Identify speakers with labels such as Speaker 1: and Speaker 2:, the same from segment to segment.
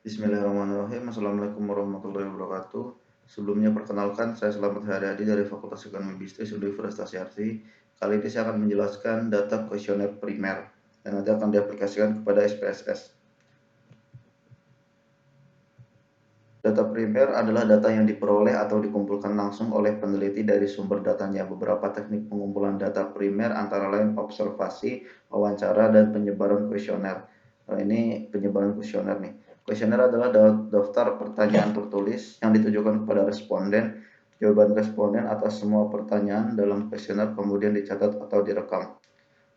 Speaker 1: Bismillahirrahmanirrahim. Assalamualaikum warahmatullahi wabarakatuh. Sebelumnya perkenalkan, saya Selamat Haryadi dari Fakultas Ekonomi Bisnis Universitas Yarsi. Kali ini saya akan menjelaskan data kuesioner primer dan nanti akan diaplikasikan kepada SPSS. Data primer adalah data yang diperoleh atau dikumpulkan langsung oleh peneliti dari sumber datanya. Beberapa teknik pengumpulan data primer antara lain observasi, wawancara, dan penyebaran kuesioner. Ini penyebaran kuesioner nih. Kuesioner adalah daftar pertanyaan tertulis yang ditujukan kepada responden. Jawaban responden atas semua pertanyaan dalam kuesioner kemudian dicatat atau direkam.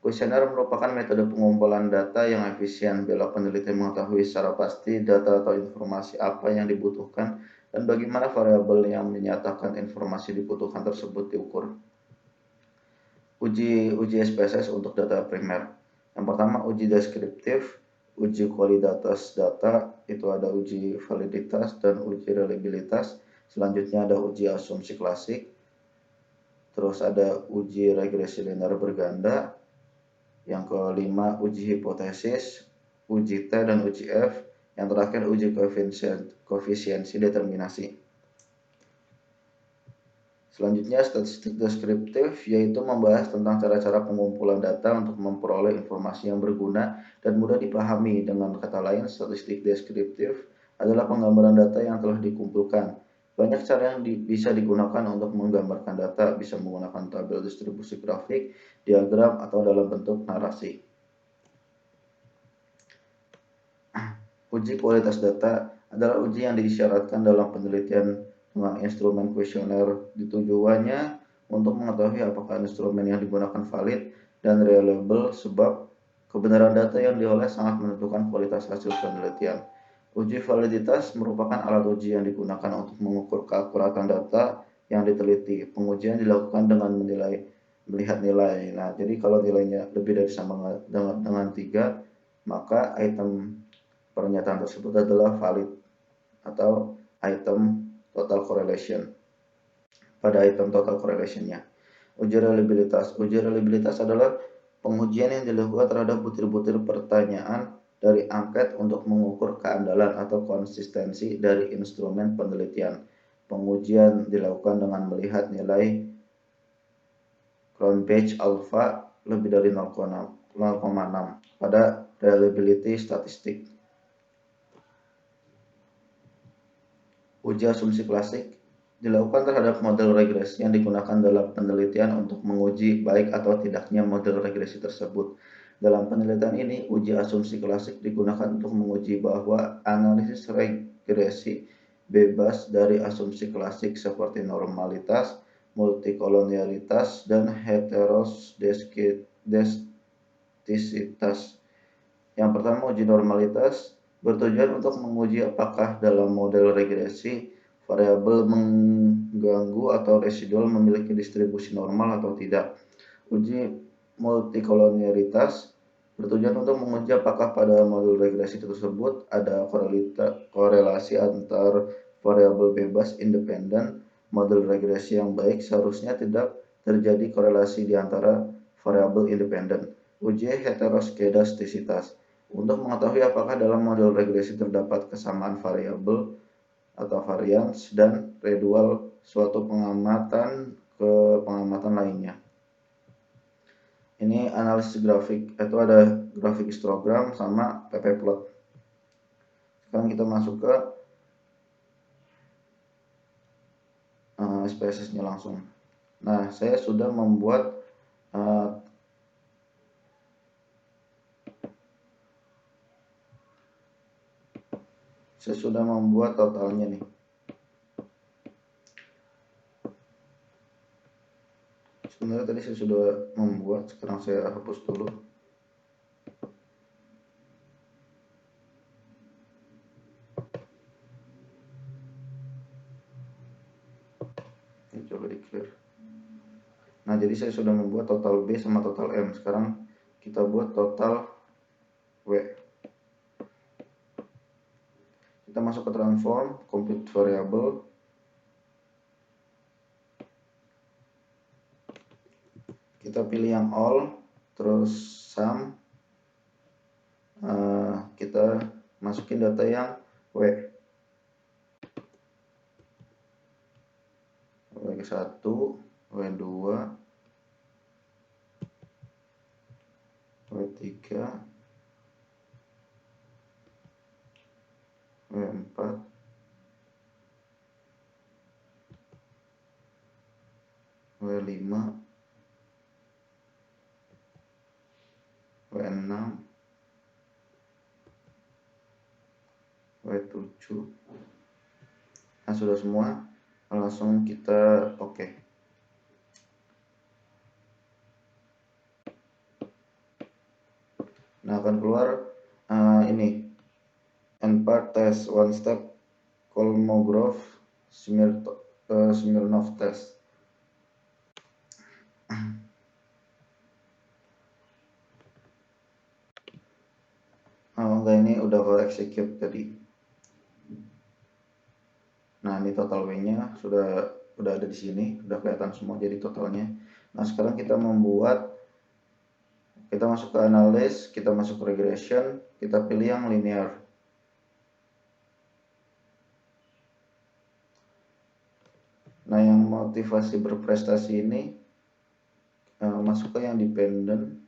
Speaker 1: Kuesioner merupakan metode pengumpulan data yang efisien bila peneliti mengetahui secara pasti data atau informasi apa yang dibutuhkan dan bagaimana variabel yang menyatakan informasi dibutuhkan tersebut diukur. Uji SPSS untuk data primer. Yang pertama, uji deskriptif, uji kualitas data, itu ada uji validitas dan uji reliabilitas. Selanjutnya ada uji asumsi klasik. Terus ada uji regresi linear berganda. Yang kelima, uji hipotesis, uji T dan uji F. Yang terakhir, uji koefisiensi determinasi. Selanjutnya, statistik deskriptif, yaitu membahas tentang cara-cara pengumpulan data untuk memperoleh informasi yang berguna dan mudah dipahami. Dengan kata lain, statistik deskriptif adalah penggambaran data yang telah dikumpulkan. Banyak cara yang bisa digunakan untuk menggambarkan data, bisa menggunakan tabel distribusi grafik, diagram, atau dalam bentuk narasi. Uji kualitas data adalah uji yang disyaratkan dalam penelitian dengan instrumen kuesioner. Tujuannya untuk mengetahui apakah instrumen yang digunakan valid dan reliable, sebab kebenaran data yang diolah sangat menentukan kualitas hasil penelitian. Uji validitas merupakan alat uji yang digunakan untuk mengukur keakuratan data yang diteliti. Pengujian dilakukan dengan melihat nilai. Nah, jadi kalau nilainya lebih dari sama dengan 3, maka item pernyataan tersebut adalah valid atau item total correlation. Pada item total correlation-nya. Uji reliabilitas. Uji reliabilitas adalah pengujian yang dilakukan terhadap butir-butir pertanyaan dari angket untuk mengukur keandalan atau konsistensi dari instrumen penelitian. Pengujian dilakukan dengan melihat nilai Cronbach alpha lebih dari 0,6 pada reliability statistik. Uji asumsi klasik dilakukan terhadap model regresi yang digunakan dalam penelitian untuk menguji baik atau tidaknya model regresi tersebut. Dalam penelitian ini, uji asumsi klasik digunakan untuk menguji bahwa analisis regresi bebas dari asumsi klasik seperti normalitas, multikolonialitas, dan heterodeskitisitas. Yang pertama, uji normalitas bertujuan untuk menguji apakah dalam model regresi variabel mengganggu atau residual memiliki distribusi normal atau tidak. Uji multikolonialitas bertujuan untuk menguji apakah pada model regresi tersebut ada korelasi antar variabel bebas independen. Model regresi yang baik seharusnya tidak terjadi korelasi di antara variabel independen. Uji heteroskedastisitas untuk mengetahui apakah dalam model regresi terdapat kesamaan variabel atau varians dan residual suatu pengamatan ke pengamatan lainnya. Ini analisis grafik, itu ada grafik histogram sama ppplot. Sekarang kita masuk ke SPSS-nya langsung. Nah, saya sudah membuat totalnya nih. Sebenarnya tadi saya sudah membuat, sekarang saya hapus dulu. Ini coba di clear. Nah, jadi saya sudah membuat total B sama total M. Sekarang kita buat total W. Kita masuk ke transform, compute variable. Kita pilih yang all, terus sum. Kita masukin data yang W1, W2, W3, W4, W5, W6, W7. Nah, sudah semua, langsung kita oke. Nah, akan keluar ini Npark test one step Kolmogorov Smirnov test. Enggak, ini udah ke execute tadi. Nah, ini total W-nya sudah ada di sini, udah kelihatan semua jadi totalnya. Nah, sekarang kita masuk ke analysis, kita masuk ke regression, kita pilih yang linear. Nah, yang motivasi berprestasi ini masuk ke yang dependent.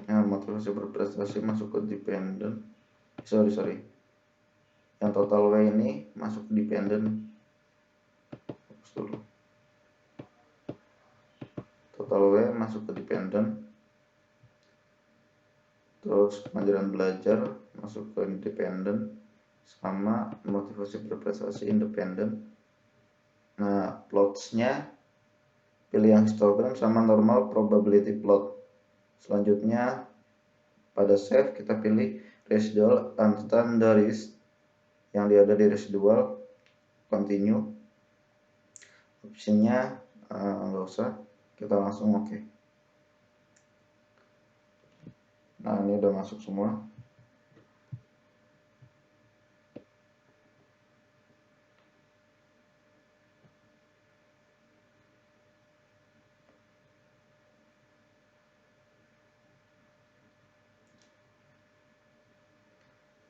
Speaker 1: Motivasi berprestasi masuk ke dependent. Sorry. Yang total W ini masuk ke dependent. Total W masuk ke dependent. Terus kemandirian belajar masuk ke independent, sama motivasi berprestasi independent. Nah, plots-nya pilih yang histogram sama normal probability plot. Selanjutnya pada save kita pilih residual unstandardized, yang dia ada di residual, continue. Optionnya nggak usah, kita langsung oke. Nah, ini udah masuk semua.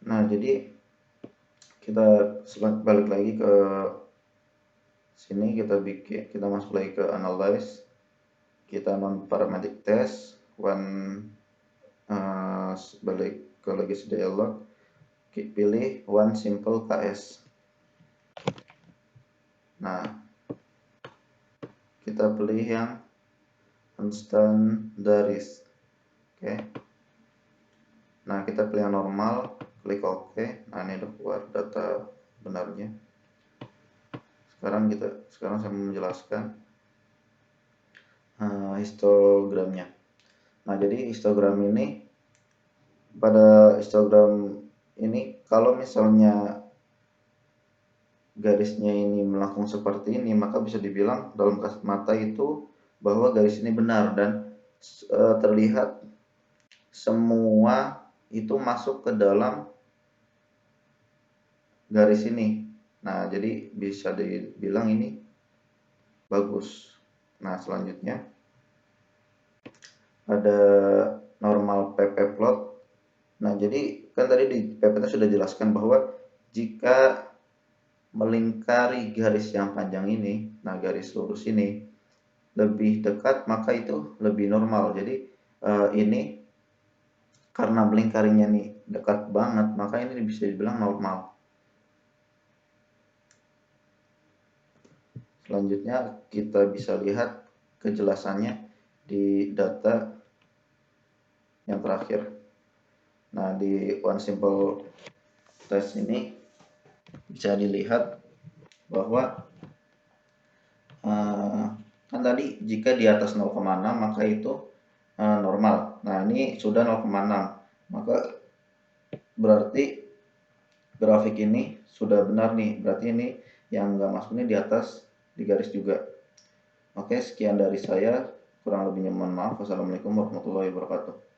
Speaker 1: Nah, jadi kita balik lagi ke sini, kita masuk lagi ke analyze, kita non parametric test balik ke legacy dialog, pilih one simple KS. Nah, kita pilih yang unstandardized. Oke. Nah, kita pilih yang normal, klik OK. Nah, ini udah keluar data benarnya. Sekarang saya menjelaskan histogramnya. Nah, jadi pada histogram ini kalau misalnya garisnya ini melengkung seperti ini, maka bisa dibilang dalam kasat mata itu bahwa garis ini benar dan terlihat semua itu masuk ke dalam garis ini. Nah, jadi bisa dibilang ini bagus. Nah, selanjutnya ada normal PP plot. Nah, jadi kan tadi di PPT sudah jelaskan bahwa jika melingkari garis yang panjang ini, nah garis lurus ini lebih dekat, maka itu lebih normal. Jadi ini karena melingkarinya nih dekat banget, maka ini bisa dibilang normal. Selanjutnya kita bisa lihat kejelasannya di data yang terakhir. Nah, di one simple test ini bisa dilihat bahwa kan tadi jika di atas 0,6 maka itu normal. Nah, ini sudah 0,6, maka berarti grafik ini sudah benar nih. Berarti ini yang nggak masuk ini di atas, di garis juga. Oke, sekian dari saya. Kurang lebihnya mohon maaf. Wassalamualaikum warahmatullahi wabarakatuh.